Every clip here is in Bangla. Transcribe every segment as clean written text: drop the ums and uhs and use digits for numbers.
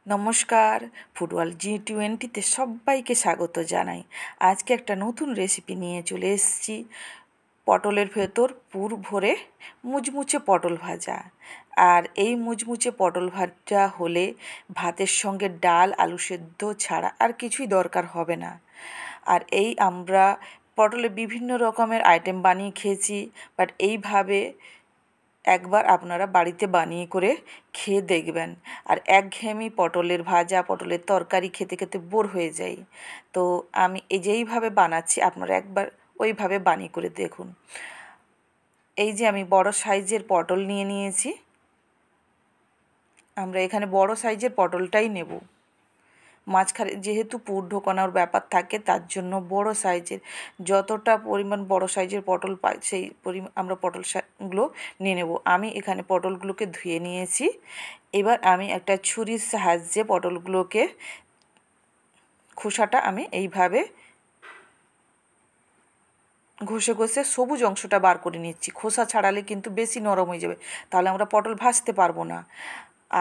নমস্কার, ফুটবল G20-তে সবাইকে স্বাগত জানাই। আজকে একটা নতুন রেসিপি নিয়ে চলে এসেছি। পটলের ভেতর পুর ভরে মুচমুচে পটল ভাজা। আর এই মুচমুচে পটল ভাজা হলে ভাতের সঙ্গে ডাল, আলু সেদ্ধ ছাড়া আর কিছুই দরকার হবে না। আর আমরা পটলের বিভিন্ন রকমের আইটেম বানিয়ে খেয়েছি, বাট এইভাবে একবার আপনারা বাড়িতে বানিয়ে করে খেয়ে দেখবেন। আর একঘেয়েমি পটলের ভাজা, পটলের তরকারি খেতে খেতে বোর হয়ে যাই। তো আমি যেইভাবে বানাচ্ছি আপনারা একবার ওইভাবে বানিয়ে করে দেখুন। এই যে আমি বড় সাইজের পটল নিয়ে নিয়েছি। আমরা এখানে বড় সাইজের পটলটাই নেব। মাঝখানে যেহেতু পুর ঢোকানোর ব্যাপার থাকে, তার জন্য বড় সাইজের যতটা পরিমাণ বড় সাইজের পটল পাই সেই পরিমাণ আমরা গুলো নিয়ে নেব। আমি এখানে পটলগুলোকে ধুয়ে নিয়েছি। এবার আমি একটা ছুরির সাহায্যে পটলগুলোকে খোসাটা আমি এইভাবে ঘষে ঘষে সবুজ অংশটা বার করে নিচ্ছি। খোসা ছাড়ালে কিন্তু বেশি নরম হয়ে যাবে, তাহলে আমরা পটল ভাজতে পারবো না।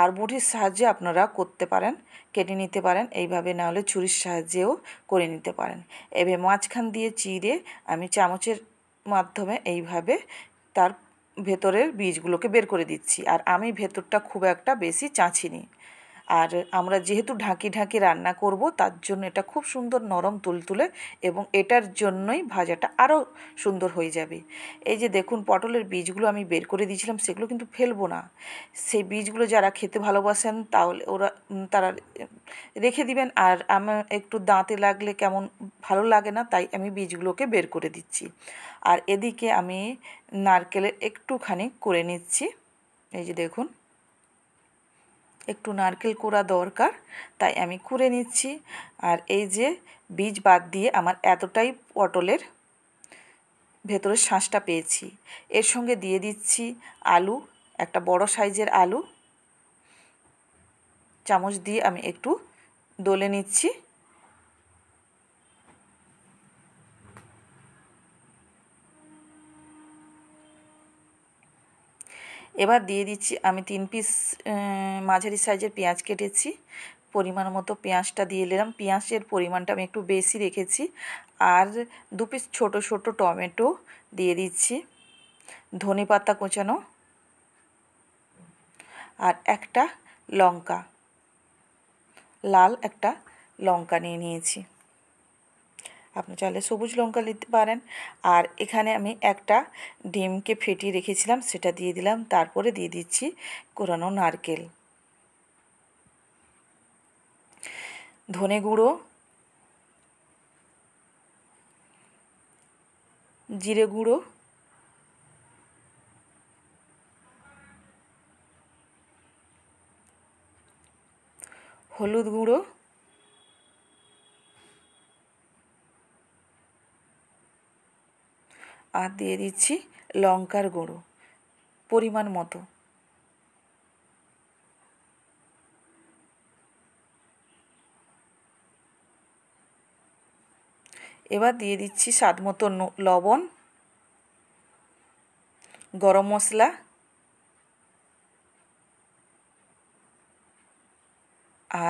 আর বটির সাহায্যে আপনারা করতে পারেন, কেটে নিতে পারেন এইভাবে, না হলে ছুরির সাহায্যেও করে নিতে পারেন। এবার মাঝখান দিয়ে চিড়ে আমি চামচের মাধ্যমে এইভাবে তার ভেতরের বীজগুলোকে বের করে দিচ্ছি। আর আমি ভেতরটা খুব একটা বেশি চাঁচিনি। আর আমরা যেহেতু ঢাকি ঢাকি রান্না করব, তার জন্য এটা খুব সুন্দর নরম তুলতুলে, এবং এটার জন্যই ভাজাটা আরও সুন্দর হয়ে যাবে। এই যে দেখুন, পটলের বীজগুলো আমি বের করে দিয়েছিলাম, সেগুলো কিন্তু ফেলবো না। সেই বীজগুলো যারা খেতে ভালোবাসেন তাহলে তারা রেখে দিবেন। আর আমার একটু দাঁতে লাগলে কেমন ভালো লাগে না, তাই আমি বীজগুলোকে বের করে দিচ্ছি। আর এদিকে আমি নারকেলের একটুখানি করে নিচ্ছি। এই যে দেখুন, একটু নারকেল কোড়া দরকার, তাই আমি কুড়ে নিচ্ছি। আর এই যে বীজ বাদ দিয়ে আমার এতটাই পটলের ভেতরের শাঁসটা পেয়েছি। এর সঙ্গে দিয়ে দিচ্ছি আলু, একটা বড় সাইজের আলু। চামচ দিয়ে আমি একটু ডলে নিচ্ছি। এবার দিয়ে দিচ্ছি আমি 3 পিস মাঝারি সাইজের পেঁয়াজ কেটেছি। পরিমাণ মতো পেঁয়াজটা দিয়ে নিলাম। পেঁয়াজের পরিমাণটা আমি একটু বেশি রেখেছি। আর 2 পিস ছোট ছোট টমেটো দিয়ে দিচ্ছি। ধনেপাতা কোচানো, আর একটা লঙ্কা, লাল একটা লঙ্কা নিয়ে নিয়েছি। আপনি চাইলে সবুজ লঙ্কা নিতে পারেন। আর এখানে আমি একটা ডিমকে ফেটিয়ে রেখেছিলাম, সেটা দিয়ে দিলাম। তারপরে দিয়ে দিচ্ছি কোরানো নারকেল, ধনে গুঁড়ো, জিরে গুঁড়ো, হলুদ গুঁড়ো, আর দিয়ে দিচ্ছি লঙ্কার গুঁড়ো পরিমাণ মতো। এবার দিয়ে দিচ্ছি স্বাদ মতো লবণ, গরম মশলা,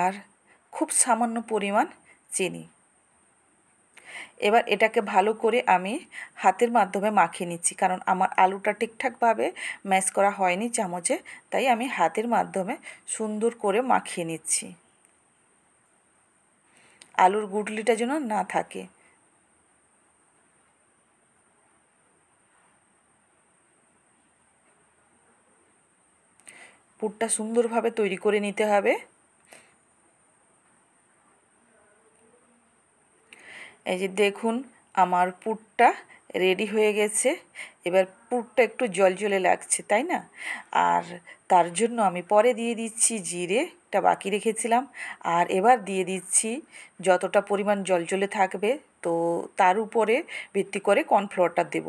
আর খুব সামান্য পরিমাণ চিনি। এবার এটাকে ভালো করে আমি হাতের মাধ্যমে মাখিয়ে নিচ্ছি, কারণ আমার আলুটা ঠিকঠাকভাবে ম্যাশ করা হয়নি চামচে, তাই আমি হাতের মাধ্যমে সুন্দর করে মাখিয়ে নিচ্ছি, আলুর গুটলিটা যেন না থাকে। পুরটা সুন্দরভাবে তৈরি করে নিতে হবে। এই যে দেখুন, আমার পুরটা রেডি হয়ে গেছে। এবার পুরটা একটু জলজলে লাগছে, তাই না? আর তার জন্য আমি পরে দিয়ে দিচ্ছি জিরেটা বাকি রেখেছিলাম। আর এবার দিয়ে দিচ্ছি যতটা পরিমাণ জলজলে থাকবে, তো তার উপরে ভিত্তি করে কর্নফ্লাওয়ারটা দেব।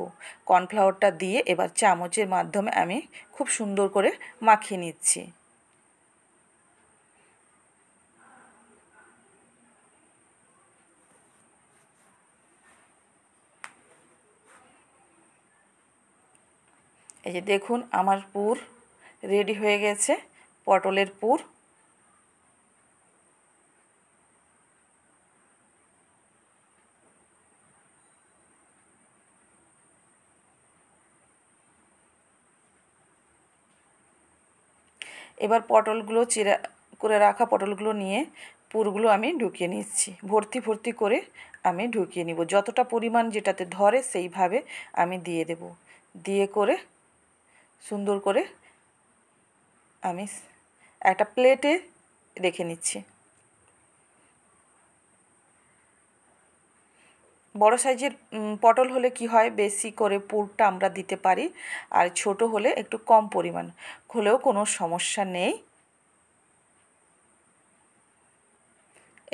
কর্নফ্লাওয়ারটা দিয়ে এবার চামচের মাধ্যমে আমি খুব সুন্দর করে মাখিয়ে নিচ্ছি। এই যে দেখুন, আমার পুর রেডি হয়ে গেছে, পটলের পুর। এবার পটলগুলো চিরা করে রাখা পটলগুলো নিয়ে পুরগুলো আমি ঢুকিয়ে নিচ্ছি, ভর্তি ভর্তি করে আমি ঢুকিয়ে নিব। যতটা পরিমাণ যেটাতে ধরে সেইভাবে আমি দিয়ে দেব। দিয়ে করে সুন্দর করে আমি একটা প্লেটে রেখে নিচ্ছি। বড় সাইজের পটল হলে কি হয়, বেশি করে পুরটা আমরা দিতে পারি, আর ছোট হলে একটু কম পরিমাণ হলেও কোনো সমস্যা নেই।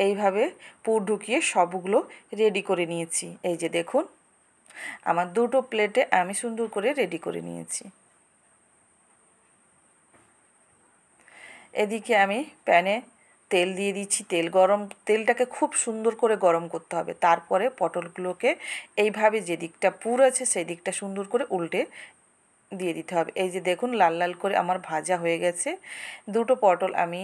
এইভাবে পুর ঢুকিয়ে সবগুলো রেডি করে নিয়েছি। এই যে দেখুন, আমার দুটো প্লেটে আমি সুন্দর করে রেডি করে নিয়েছি। এদিকে আমি প্যানে তেল দিয়ে দিচ্ছি। তেলটাকে খুব সুন্দর করে গরম করতে হবে। তারপরে পটলগুলোকে এইভাবে যে দিকটা পুর আছে সেই দিকটা সুন্দর করে উল্টে দিয়ে দিতে হবে। এই যে দেখুন, লাল লাল করে আমার ভাজা হয়ে গেছে। দুটো পটল আমি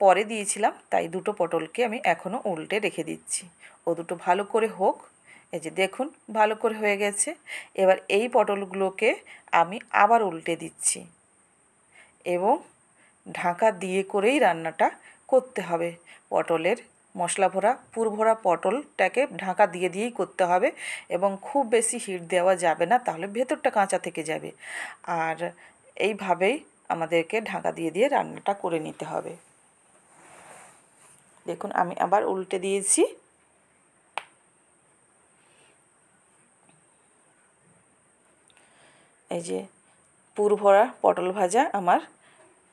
পরে দিয়েছিলাম, তাই দুটো পটলকে আমি এখনও উল্টে রেখে দিচ্ছি। ও দুটো ভালো করে হোক। এই যে দেখুন, ভালো করে হয়ে গেছে। এবার এই পটলগুলোকে আমি আবার উল্টে দিচ্ছি এবং ঢাকা দিয়ে করেই রান্নাটা করতে হবে। পটলের মশলা ভরা পুর ভরা পটলটাকে ঢাকা দিয়ে দিয়েই করতে হবে এবং খুব বেশি হিট দেওয়া যাবে না, তাহলে ভেতরটা কাঁচা থেকে যাবে। আর এইভাবেই আমাদেরকে ঢাকা দিয়ে দিয়ে রান্নাটা করে নিতে হবে। দেখুন, আমি আবার উল্টে দিয়েছি। এই যে পুর ভরা পটল ভাজা আমার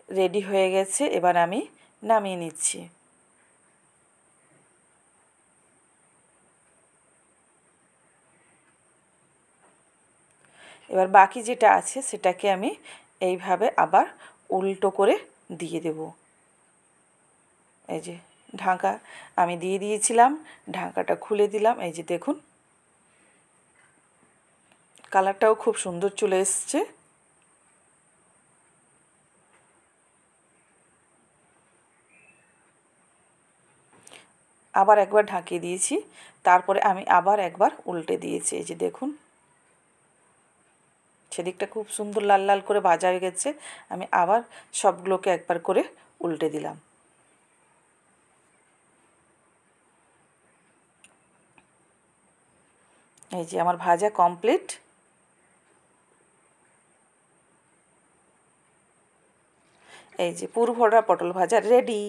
রেডি হয়ে গেছে। এবার আমি নামিয়ে নিচ্ছি। এবার বাকি যেটা আছে সেটাকে আমি এইভাবে আবার উল্টো করে দিয়ে দেব। এই যে ঢাকা আমি দিয়ে দিয়েছিলাম, ঢাকাটা খুলে দিলাম। এই যে দেখুন, কালারটাও খুব সুন্দর চলে এসছে। আবার একবার ঢাকিয়ে দিয়েছি, তারপরে আমি আবার একবার উল্টে দিয়েছি। এই যে দেখুন, সেদিকটা খুব সুন্দর লাল লাল করে ভাজা হয়ে গেছে। আমি আবার সবগুলোকে একবার করে উল্টে দিলাম। এই যে আমার ভাজা কমপ্লিট। এই যে পুর ভরা পটল ভাজা রেডি।